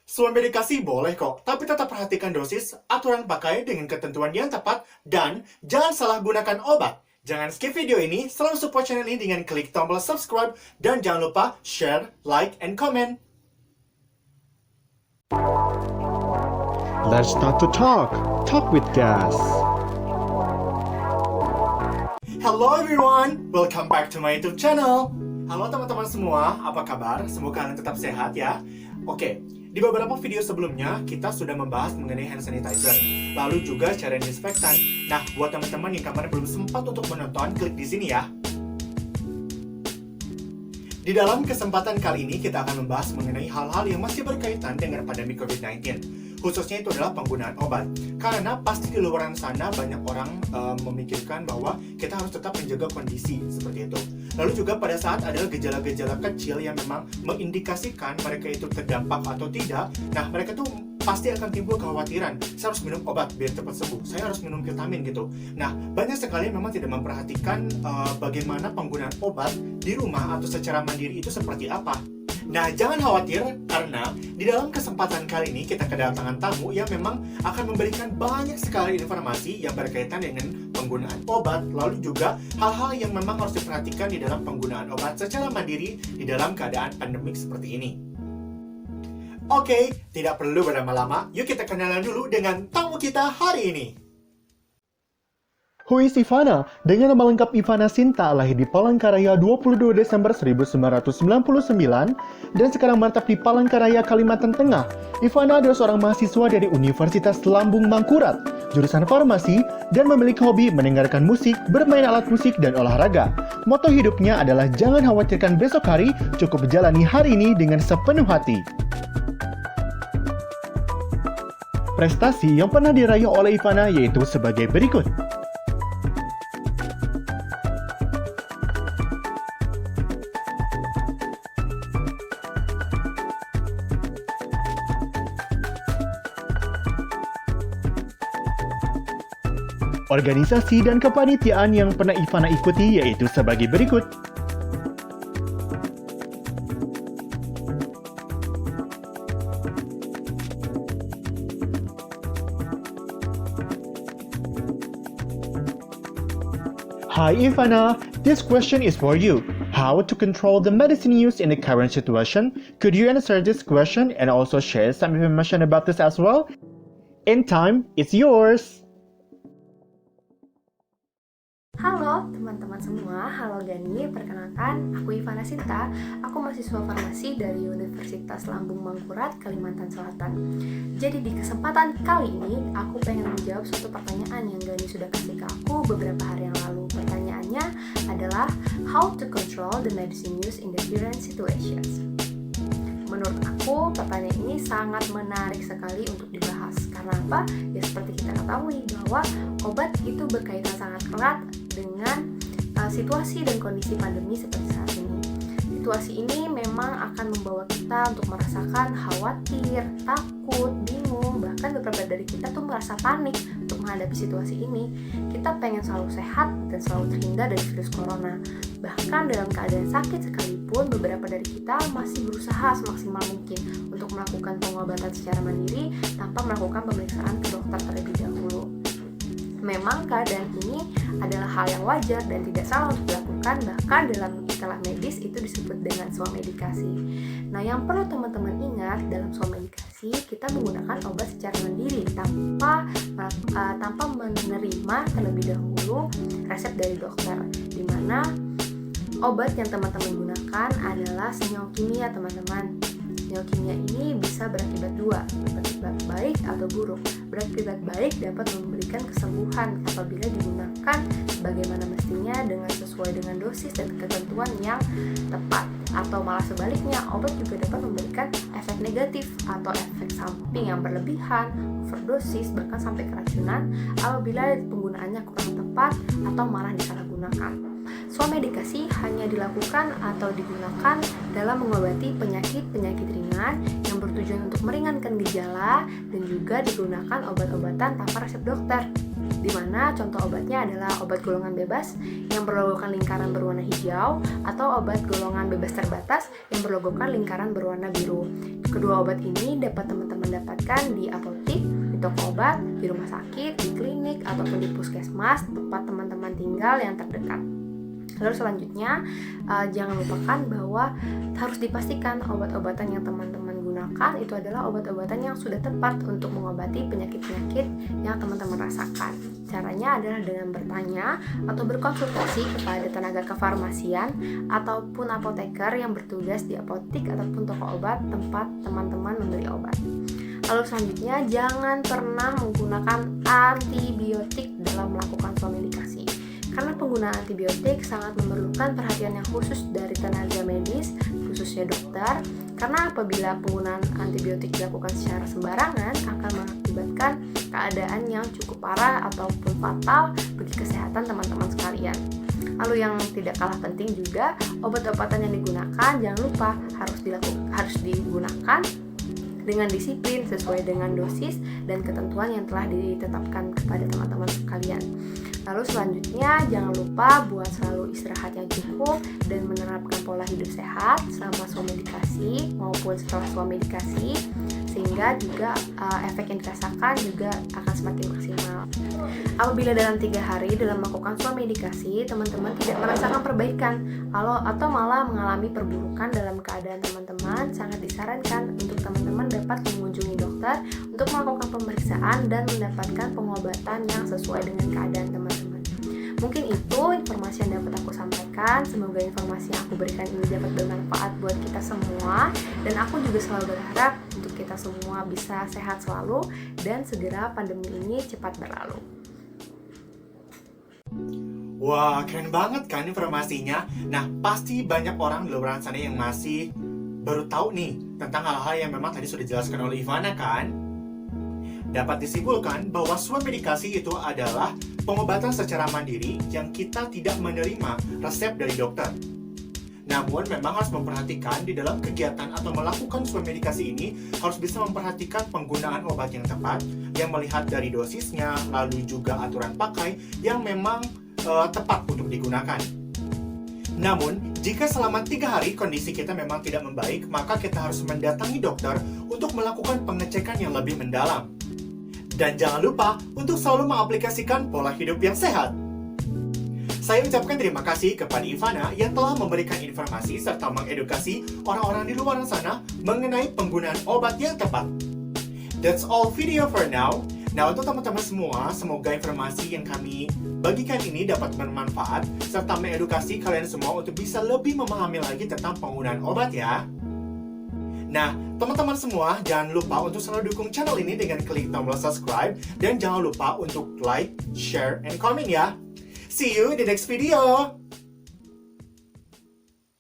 Medikasi boleh kok, tapi tetap perhatikan dosis, aturan pakai dengan ketentuan yang tepat, dan jangan salah gunakan obat. Jangan skip video ini, selalu support channel ini dengan klik tombol subscribe, dan jangan lupa share, like, and comment. Let's start to talk. Talk with Gas. Hello everyone, welcome back to my YouTube channel. Halo teman-teman semua, apa kabar? Semoga kalian tetap sehat ya. Oke, di beberapa video sebelumnya kita sudah membahas mengenai hand sanitizer, lalu juga cara disinfektan. Nah, buat teman-teman yang kemarin belum sempat untuk menonton, klik di sini ya. Di dalam kesempatan kali ini kita akan membahas mengenai hal-hal yang masih berkaitan dengan pandemi COVID-19. Khususnya itu adalah penggunaan obat. Karena pasti di luar sana banyak orang memikirkan bahwa kita harus tetap menjaga kondisi seperti itu. Lalu juga pada saat ada gejala-gejala kecil yang memang mengindikasikan mereka itu terdampak atau tidak, nah mereka tuh pasti akan timbul kekhawatiran. Saya harus minum obat biar cepat sembuh. Saya harus minum vitamin gitu. Nah, banyak sekali yang memang tidak memperhatikan bagaimana penggunaan obat di rumah atau secara mandiri itu seperti apa. Nah, jangan khawatir karena di dalam kesempatan kali ini kita kedatangan tamu yang memang akan memberikan banyak sekali informasi yang berkaitan dengan penggunaan obat, lalu juga hal-hal yang memang harus diperhatikan di dalam penggunaan obat secara mandiri di dalam keadaan pandemik seperti ini. Oke, tidak perlu berlama-lama, yuk kita kenalan dulu dengan tamu kita hari ini. Who is Ivana? Dengan nama lengkap Ivana Sinta, lahir di Palangkaraya 22 Desember 1999 dan sekarang menetap di Palangkaraya, Kalimantan Tengah. Ivana adalah seorang mahasiswa dari Universitas Lambung Mangkurat, jurusan farmasi, dan memiliki hobi mendengarkan musik, bermain alat musik, dan olahraga. Moto hidupnya adalah jangan khawatirkan besok hari, cukup jalani hari ini dengan sepenuh hati. Prestasi yang pernah diraih oleh Ivana yaitu sebagai berikut. Organisasi dan kepanitiaan yang pernah Ivana ikuti yaitu sebagai berikut. Hi Ivana, this question is for you. How to control the medicine use in the current situation? Could you answer this question and also share some information about this as well? In time, it's yours. Halo teman-teman semua, halo Gani, perkenalkan aku Ivana Sinta, aku mahasiswa farmasi dari Universitas Lambung Mangkurat, Kalimantan Selatan. Jadi di kesempatan kali ini, aku pengen menjawab suatu pertanyaan yang Gani sudah kasih ke aku beberapa hari yang lalu. Pertanyaannya adalah, how to control the medicine use in the current situations? Menurut aku, pertanyaan ini sangat menarik sekali untuk dibahas. Karena apa? Ya seperti kita ketahui bahwa obat itu berkaitan sangat erat dengan situasi dan kondisi pandemi seperti saat ini. Situasi ini memang akan membawa kita untuk merasakan khawatir, takut, bingung, bahkan beberapa dari kita tuh merasa panik untuk menghadapi situasi ini. Kita pengen selalu sehat dan selalu terhindar dari virus corona. Bahkan dalam keadaan sakit sekalipun, beberapa dari kita masih berusaha semaksimal mungkin untuk melakukan pengobatan secara mandiri tanpa melakukan pemeriksaan ke dokter terlebih dahulu. Memang keadaan ini adalah hal yang wajar dan tidak salah untuk dilakukan, bahkan dalam istilah medis itu disebut dengan swamedikasi. Nah, yang perlu teman-teman ingat dalam swamedikasi, kita menggunakan obat secara mandiri tanpa menerima terlebih dahulu resep dari dokter, di mana obat yang teman-teman gunakan adalah senyawa kimia, teman-teman. Senyawa kimia ini bisa berakibat dua, berakibat baik atau buruk. Berakibat baik dapat memberikan kesembuhan apabila digunakan sebagaimana mestinya dengan sesuai dengan dosis dan ketentuan yang tepat. Atau malah sebaliknya, obat juga dapat memberikan efek negatif atau efek samping yang berlebihan, overdosis, bahkan sampai keracunan apabila penggunaannya kurang tepat atau malah disalahgunakan. Swamedikasi hanya dilakukan atau digunakan dalam mengobati penyakit-penyakit ringan yang bertujuan untuk meringankan gejala dan juga digunakan obat-obatan tanpa resep dokter. di mana contoh obatnya adalah obat golongan bebas yang berlogokan lingkaran berwarna hijau atau obat golongan bebas terbatas yang berlogokan lingkaran berwarna biru. Kedua obat ini dapat teman-teman dapatkan di apotik, di toko obat, di rumah sakit, di klinik, ataupun di puskesmas tempat teman-teman tinggal yang terdekat. Lalu selanjutnya, jangan lupakan bahwa harus dipastikan obat-obatan yang teman-teman gunakan itu adalah obat-obatan yang sudah tepat untuk mengobati penyakit-penyakit yang teman-teman rasakan. Caranya adalah dengan bertanya atau berkonsultasi kepada tenaga kefarmasian ataupun apoteker yang bertugas di apotik ataupun toko obat tempat teman-teman membeli obat. Lalu selanjutnya, jangan pernah menggunakan antibiotik dalam melakukan suamedikasi. Karena penggunaan antibiotik sangat memerlukan perhatian yang khusus dari tenaga medis, khususnya dokter, karena apabila penggunaan antibiotik dilakukan secara sembarangan akan mengakibatkan keadaan yang cukup parah ataupun fatal bagi kesehatan teman-teman sekalian. Lalu yang tidak kalah penting juga, obat-obatan yang digunakan jangan lupa harus digunakan dengan disiplin sesuai dengan dosis dan ketentuan yang telah ditetapkan kepada teman-teman sekalian. Lalu selanjutnya, jangan lupa buat selalu istirahat yang cukup dan menerapkan pola hidup sehat selama suamedikasi maupun setelah suamedikasi, sehingga juga efek yang dirasakan juga akan semakin maksimal. Apabila dalam 3 hari dalam melakukan suamedikasi, teman-teman tidak merasakan perbaikan atau malah mengalami perburukan dalam keadaan teman-teman, sangat disarankan untuk teman-teman dapat mengunjungi dokter untuk melakukan pemeriksaan dan mendapatkan pengobatan yang sesuai dengan keadaan teman-teman. Mungkin itu informasi yang dapat aku sampaikan. Semoga informasi yang aku berikan ini dapat bermanfaat buat kita semua, dan aku juga selalu berharap untuk kita semua bisa sehat selalu dan segera pandemi ini cepat berlalu. Wah, keren banget kan informasinya. Nah, pasti banyak orang di luar sana yang masih baru tahu nih tentang hal-hal yang memang tadi sudah dijelaskan oleh Ivana kan? Dapat disimpulkan bahwa suamedikasi itu adalah pengobatan secara mandiri yang kita tidak menerima resep dari dokter. Namun memang harus memperhatikan di dalam kegiatan atau melakukan suamedikasi ini harus bisa memperhatikan penggunaan obat yang tepat, yang melihat dari dosisnya, lalu juga aturan pakai yang memang tepat untuk digunakan. Namun, jika selama 3 hari kondisi kita memang tidak membaik, maka kita harus mendatangi dokter untuk melakukan pengecekan yang lebih mendalam. Dan jangan lupa untuk selalu mengaplikasikan pola hidup yang sehat. Saya ucapkan terima kasih kepada Ivana yang telah memberikan informasi serta mengedukasi orang-orang di luar sana mengenai penggunaan obat yang tepat. That's all video for now. Nah, untuk teman-teman semua, semoga informasi yang kami bagikan ini dapat bermanfaat serta mengedukasi kalian semua untuk bisa lebih memahami lagi tentang penggunaan obat ya. Nah, teman-teman semua, jangan lupa untuk selalu dukung channel ini dengan klik tombol subscribe dan jangan lupa untuk like, share, and comment ya. See you in the next video.